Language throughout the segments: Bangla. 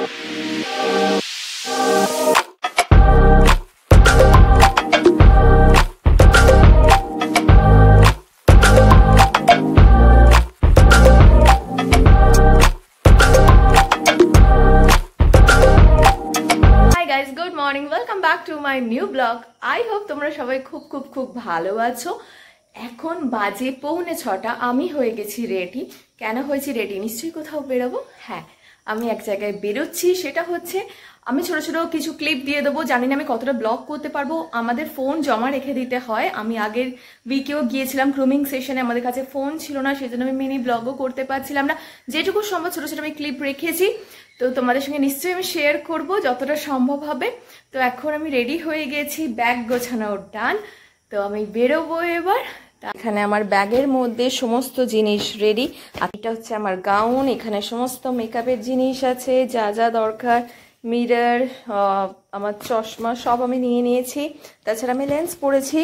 Good morning, welcome back to my new blog. I hope তোমরা সবাই খুব খুব খুব ভালো আছো। এখন বাজে 6:45। আমি হয়ে গেছি রেডি। কেন হয়েছি রেডি? নিশ্চয়ই কোথাও বেরোবো। হ্যাঁ, আমি এক জায়গায় বেরোচ্ছি। সেটা হচ্ছে আমি ছোট ছোট কিছু ক্লিপ দিয়ে দেবো। জানি না আমি কতটা ব্লগ করতে পারবো। আমাদের ফোন জমা রেখে দিতে হয়। আমি আগের উইকেও গিয়েছিলাম গ্রুমিং সেশনে, আমাদের কাছে ফোন ছিল না, সেই জন্য আমি মিনি ব্লগও করতে পারছিলাম না। যেটুকু সম্ভব ছোট ছোট আমি ক্লিপ রেখেছি, তো তোমাদের সঙ্গে নিশ্চয়ই আমি শেয়ার করব যতটা সম্ভব হবে। তো এখন আমি রেডি হয়ে গেছি, ব্যাগ গোছানোর ডান। তো আমি বেরোবো এবার। এখানে আমার ব্যাগের মধ্যে সমস্ত জিনিস রেডি। আর এটা হচ্ছে আমার গাউন, এখানে সমস্ত মেকআপের জিনিস আছে, যা যা দরকার, মিরর, আমার চশমা সব আমি নিয়ে নিয়েছি। তাছাড়া আমি লেন্স পরেছি।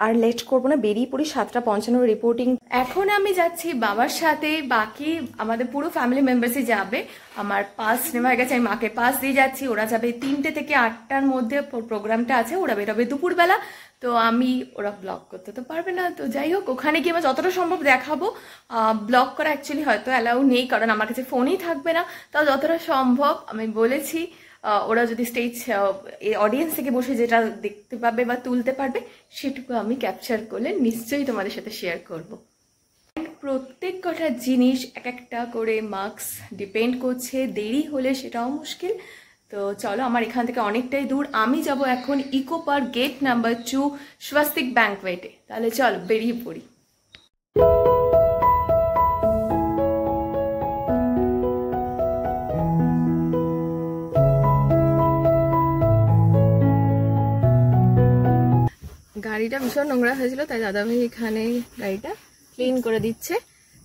আর লেট করবো না, বেরিয়ে পড়ি। 7:55 রিপোর্টিং। এখন আমি যাচ্ছি বাবার সাথে, বাকি আমাদের পুরো ফ্যামিলি মেম্বার্সই যাবে। আমার পাস নেওয়া হয়ে গেছে, আমি মাকে পাস দিয়ে যাচ্ছি। ওরা যাবে 3টে থেকে 8টার মধ্যে প্রোগ্রামটা আছে। ওরা বেরোবে দুপুরবেলা। তো ওরা ব্লগ করতে তো পারবে না, তো যাই হোক ওখানে গিয়ে আমার যতটা সম্ভব দেখাবো। ব্লগ করা অ্যাকচুয়ালি হয়তো অ্যালাউ নেই, কারণ আমার কাছে ফোনই থাকবে না। তাও যতটা সম্ভব আমি বলেছি, ওরা যদি স্টেজ অডিয়েন্স থেকে বসে যেটা দেখতে পাবে বা তুলতে পারবে, সেটুকু আমি ক্যাপচার করলে নিশ্চয়ই তোমাদের সাথে শেয়ার করব। প্রত্যেক কটা জিনিস এক একটা করে মার্কস ডিপেন্ড করছে, দেরি হলে সেটাও মুশকিল। তো চলো, আমার এখান থেকে অনেকটাই দূর। আমি যাব এখন eco park gate number 2 Swastik ব্যাংকোয়েটে। তাহলে চলো বেরিয়ে পড়ি। গাড়িটা ভীষণ নোংরা হয়েছিল, তাই দাদাভাই এখানে গাড়িটা ক্লিন করে দিচ্ছে।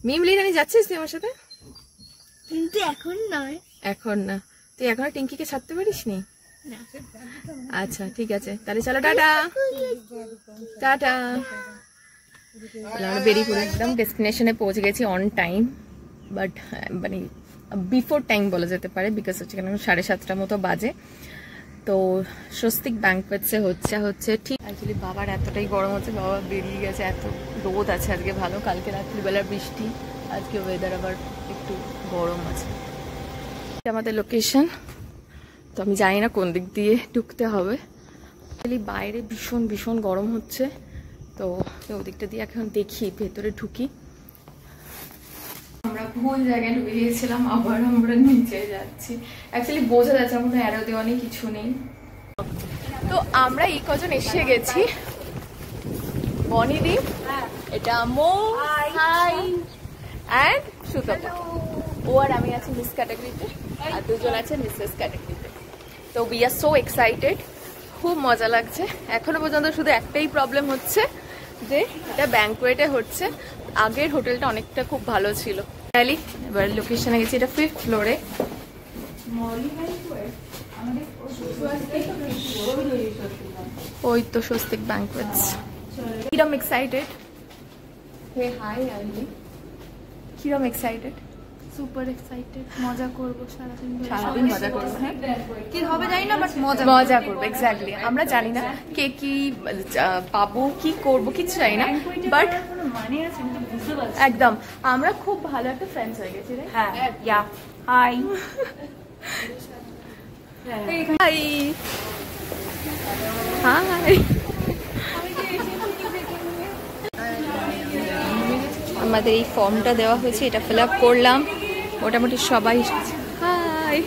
মিমলি, রানি যাচ্ছিস তুই আমার সাথে? কিন্তু এখন নয়। এখন না? তুই এখনো টিঙ্কিকে ছাড়তে পারিস নি? আচ্ছা ঠিক আছে, তাহলে চলো টাটা টাটা। আমরা বেরিয়ে পড়ে একদম ডেস্টিনেশনে পৌঁছে গেছি অন টাইম, বাট মানে বিফোর টাইম বলা যেতে পারে, বিকজ হচ্ছে কেন 7:30 মতো বাজে। তো স্বস্তিক ব্যাংকোয়েটসে হচ্ছে ঠিক। অ্যাকচুয়ালি বাবার এতটাই গরম হচ্ছে, বাবা বেরিয়ে গেছে। এত রোদ আছে আজকে, ভালো। কালকে রাত্রিবেলা বৃষ্টি, আজকে ওয়েদার আবার একটু গরম আছে। এটা আমাদের লোকেশন। তো আমি জানি না কোন দিক দিয়ে ঢুকতে হবে। অ্যাকচুয়ালি বাইরে ভীষণ ভীষণ গরম হচ্ছে, তো ওদিকটা দিয়ে এখন দেখি ভেতরে ঢুকি। আমরা ভুল জায়গায় ঢুকে গিয়েছিলাম, আবার আমরা নিচে যাচ্ছি। অ্যাকচুয়ালি বোঝা যাচ্ছে আমার অ্যারো দেওয়া নেই, কিছু নেই। তো আমরা এই কজন এসে গেছি। বনিদি, এটা মো, হাই, অ্যান্ড সুতপা। ও আর আমি আছি মিস ক্যাটাগরিতে, আর দুজন আছে মিসেস ক্যাটাগরিতে। তো উই আর সো এক্সাইটেড, খুব মজা লাগছে। এখনো পর্যন্ত শুধু একটাই প্রবলেম হচ্ছে যে এটা ব্যাংকোয়েটে হচ্ছে। আগের হোটেলটা অনেকটা খুব ভালো ছিল। এবার লোকেশনে গেছি, এটা 5th ফ্লোরে। ওই তো স্বস্তিক ব্যাংকোয়েটস। কিরম এক্সাইটেড? হে হাই আলি, কিরম এক্সাইটেড? Super excited. মজা করবো সারাদিন মজা করবো। হ্যাঁ, কি হবে জানি না, বাট মজা করবো। এক্স্যাক্টলি, আমরা জানি না কে কি পাবো, কি করবো, কিছু জানি না, বাট একদম আমরা খুব ভালো একটা ফ্রেন্ডস হয়ে গেছি। হ্যাঁ, ইয়া হাই হাই হাই। আমাদের এই ফর্মটা দেওয়া হয়েছে, এটা ফিল আপ করলাম। মোটামুটি সবাই। হাই,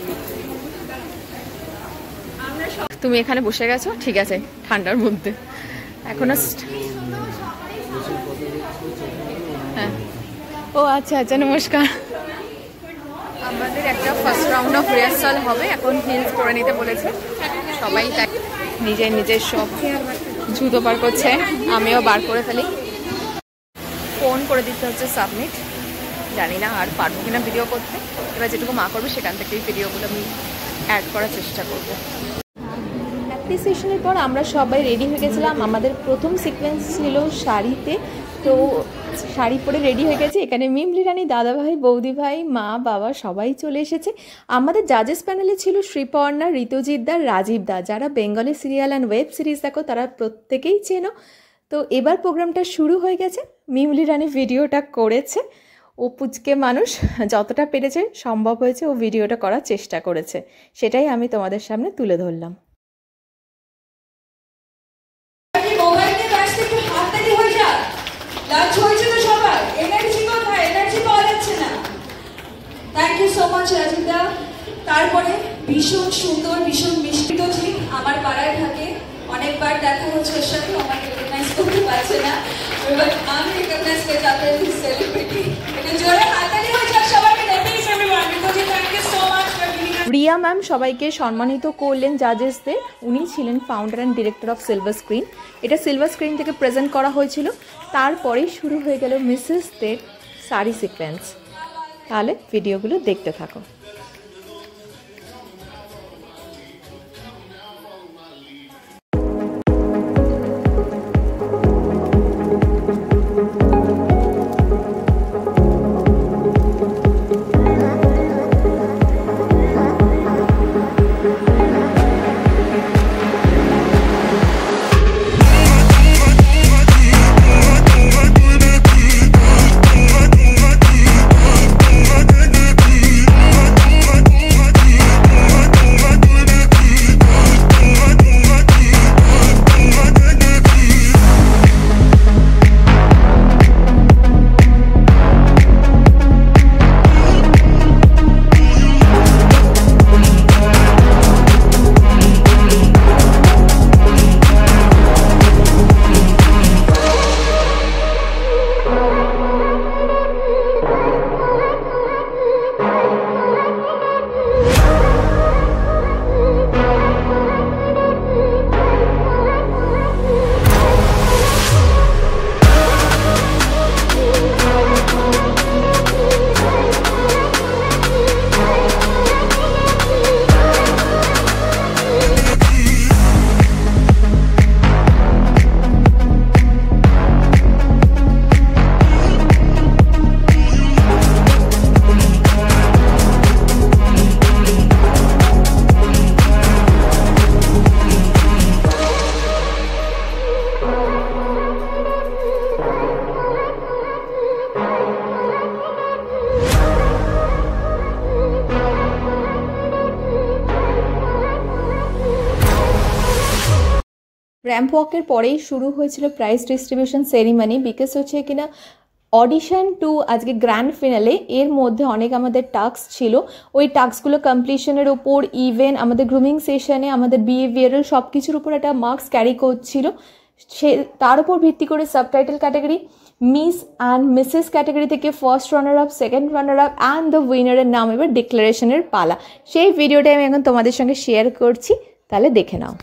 তুমি এখানে বসে গেছো, ঠিক আছে, ঠান্ডার মধ্যে এখনো। হ্যাঁ, ও আচ্ছা আচ্ছা, নমস্কার। আমাদের একটা ফার্স্ট রাউন্ড অফ রিহার্সাল হবে, এখন হিলস পরে নিতে বলেছে সবাই। তাই নিজের নিজের সব জুতো বার করছে, আমিও বার করে ফেলি। ফোন করে দিতে হচ্ছে সাবমিট। জানি না আর পারবো কিনা ভিডিও করতে। এবার যেটুকু মা করবে সেখান থেকেই ভিডিওগুলো আমি অ্যাড করার চেষ্টা করবো। প্র্যাকটিস সেশনের পর আমরা সবাই রেডি হয়ে গেছিলাম। আমাদের প্রথম সিকোয়েন্স ছিল শাড়িতে, তো শাড়ি পরে রেডি হয়ে গেছে। এখানে মিমলি রানী, দাদাভাই, বৌদি ভাই, মা, বাবা সবাই চলে এসেছে। আমাদের জাজেস প্যানেলে ছিল শ্রীপর্ণা, ঋতুজিৎ দা, রাজীব দা। যারা Bengali serial and web series দেখো তারা প্রত্যেকেই চেনো। তো এবার প্রোগ্রামটা শুরু হয়ে গেছে। মিমলি রানী ভিডিওটা করেছে। ও পুচকে মানুষ, যতটা পেরেছে সম্ভব হয়েছে ও ভিডিওটা করার চেষ্টা করেছে, সেটাই আমি তোমাদের সামনে তুলে ধরলাম। Thank you so much Rajida. তারপরে ভীষণ সুন্দর, ভীষণ মিষ্টিত ঠিক আমার পাড়ায় থাকে, অনেকবার দেখা হচ্ছে ওর সাথে, আমাকে রেকগনাইজ করতে পারছে না, এবার আমি রেকগনাইজ করে যাতে সেলিব্রিটি এটা জোরে হাততালি হয়ে যাক সবাইকে। Definitely everyone, because thank you so much for giving us. Riya ma'am সবাইকে সম্মানিত করলেন জাজেসদের। উনি ছিলেন founder and director of silver screen. এটা সিলভার স্ক্রিন থেকে প্রেজেন্ট করা হয়েছিল। তারপরেই শুরু হয়ে গেল মিসেসদের শাড়ি সিকোয়েন্স। তাহলে ভিডিওগুলো দেখতে থাকো। র্যাম্প ওয়াকের পরেই শুরু হয়েছিল প্রাইজ ডিস্ট্রিবিউশন সেরিমনি। বিকজ হচ্ছে কিনা অডিশন টু আজকে গ্র্যান্ড ফিনালে, এর মধ্যে অনেক আমাদের টাস্ক ছিল। ওই টাস্কগুলো কমপ্লিশনের ওপর, ইভেন আমাদের গ্রুমিং সেশনে আমাদের বিহেভিয়ারাল সব কিছুর উপর একটা মার্কস ক্যারি করছিল। সে তার উপর ভিত্তি করে subtitle category, miss and missus category থেকে first runner up, second runner up and the উইনারের নাম এবার ডিক্লারেশনের পালা। সেই ভিডিওটাই আমি এখন তোমাদের সঙ্গে শেয়ার করছি, তাহলে দেখে নাও।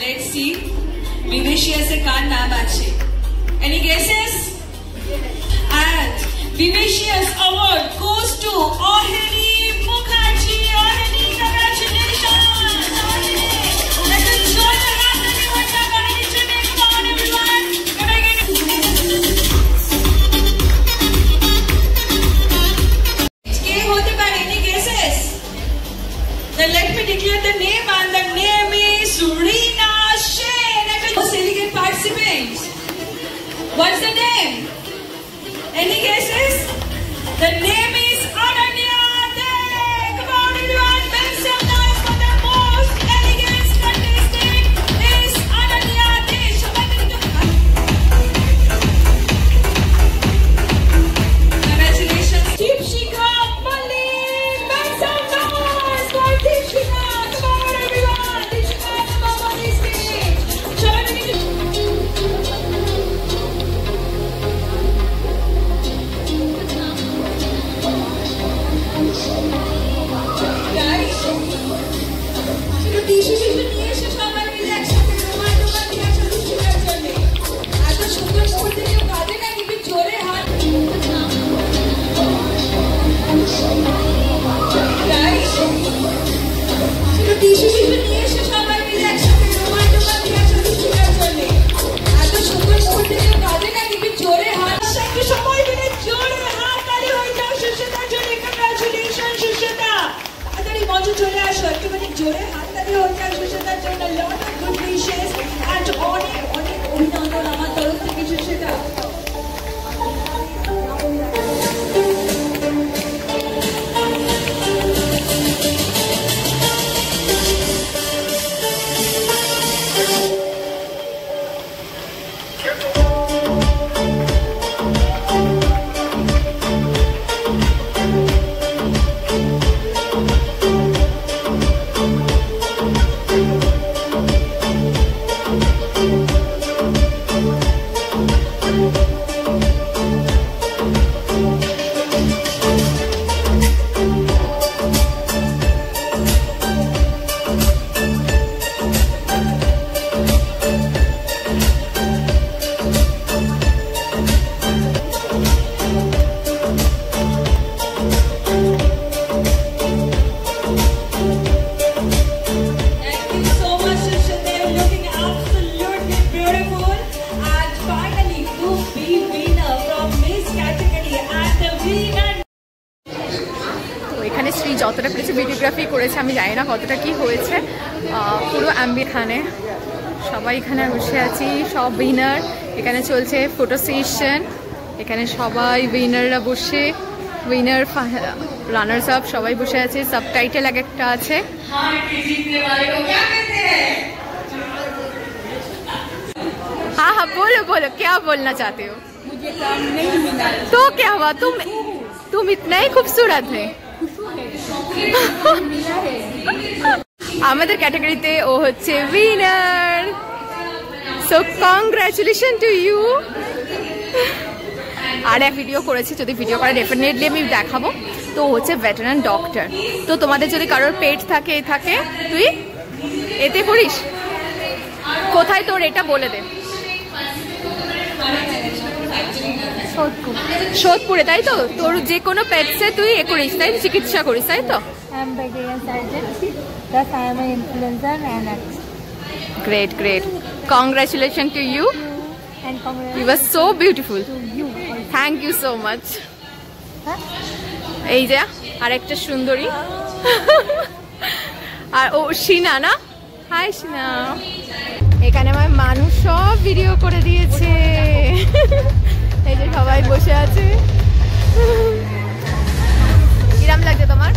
Let's see. Vivacious कार नाम आछे. Any guesses? And Vivacious award goes to Oheni Mukherjee. Oheni, congratulations. Let's enjoy the hand that you want to congratulate. Come on everyone. Can I get के होते पारे? Any guesses? Then let me declare the name, and the name is Reena Shane. Delegate participants. What's the name? Any guesses? The name is Ananya Dey. Come on everyone, make some noise for the most elegant contestant is Ananya Dey. Congratulations, Deepshika Malik. Make some noise for Deepshika. Come on everyone, Deepshika, come on this stage. জোরে হাততালি হয়ে যায় সুশ্বেতার জন্য। Lot of good wishes and অনেক অনেক অভিনন্দন আমার তরফ থেকে সুশ্বেতা। যতটা করেছে ভিডিওগ্রাফি করেছে, আমি জানি না কতটা কি হয়েছে। পুরো এখানে সবাই এখানে বসে আছি, সব উইনার। এখানে চলছে ফটো সেশন, এখানে সবাই উইনাররা বসে, উইনার রানার্স আপ সবাই বসে আছে। সাবটাইটেল এক একটা আছে। हाँ हाँ बोलो बोलो, क्या बोलना चाहते हो? मुझे काम नहीं मिला तो क्या हुआ? तुम इतना ही खूबसूरत है। আমাদের ক্যাটাগরিতে ও হচ্ছে winner, so congratulation to you. আর এক ভিডিও করেছে, যদি ভিডিও করে ডেফিনেটলি আমি দেখাবো। তো হচ্ছে ভেটেরান ডক্টর। তো তোমাদের যদি কারোর পেট থাকে তুই এতে করিস। কোথায় তোর এটা বলে দে। সোদপুরে, তাই তো? তোর যে কোনো পেটসে তুই এ করিস, তাই চিকিৎসা করিস, তাই তো? Great great, congratulation to you. You are so beautiful, thank you so much. এই যে আরেকটা সুন্দরী, আর ও শিনা না? হাই শিনা। এখানে আমার মানুষ সব ভিডিও করে দিয়েছে। এই যে সবাই বসে আছে। কিরাম লাগছে তোমার?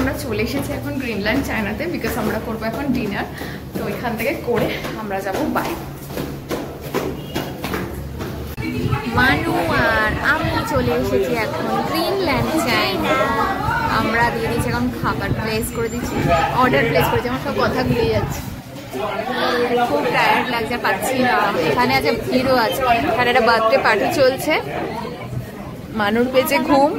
আমরা চলে এসেছি এখন গ্রিনল্যান্ড চায়নাতে, বিকজ আমরা করবো এখন ডিনার। তো এখান থেকে করে আমরা যাব বাই। মানু আর আমি চলে এসেছি এখন গ্রিনল্যান্ড চায়না। আমরা দিয়ে দিচ্ছি এখন খাবার প্লেস করে দিচ্ছি, অর্ডার প্লেস করেছি। আমার সব কথা ঘুরে যাচ্ছে, খুব টায়ার্ড লাগছে, পাচ্ছি না। এখানে আছে ভিড়ও আছে, এখানে একটা বার্থডে পার্টি চলছে। মানুর পেয়েছে ঘুম।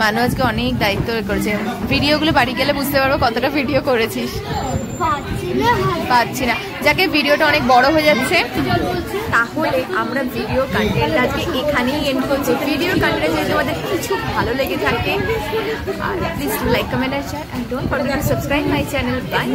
মানু আজকে অনেক দায়িত্ব করেছে। ভিডিওগুলো বাড়ি গেলে বুঝতে পারবো কতটা ভিডিও করেছিস। পাচ্ছি না, যাকে ভিডিওটা অনেক বড় হয়ে যাচ্ছে। তাহলে আমরা ভিডিও কন্টেন্ট আজকে এখানেই এন্ড করছি। ভিডিও কন্টেন্ট যদি তোমাদের কিছু ভালো লেগে থাকে, আর প্লিজ লাইক, কমেন্ট আর share, and don't forget to subscribe my channel. By.